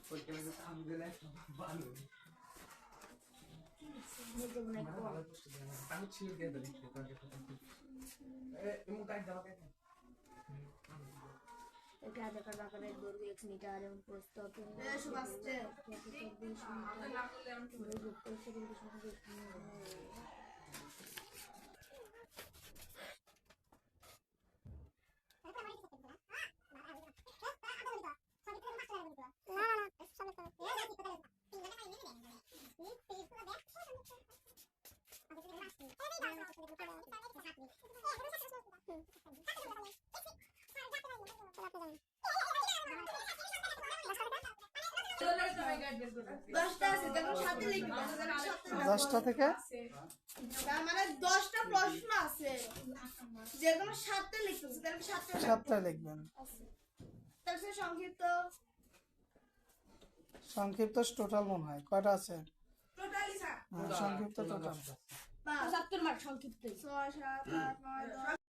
porque mas a mulher é valeu. Tá no tiro dentro ali, eu mudar dela vai ter. এখানে কাটাকারের দৈর্ঘ্য 1 metre এবং প্রস্থ 3 10টা থেকে তার মানে 10টা প্রশ্ন আছে যে কোনো 7টা লিখতেছে তাহলে 7টা লিখবেন। তাহলে সংক্ষিপ্ত সংক্ষিপ্ত টোটাল মনে হয় কয়টা আছে? টোটালি স্যার সংক্ষিপ্ত টোটাল 75 মার্ক সংক্ষিপ্ত 6 7 8 9 10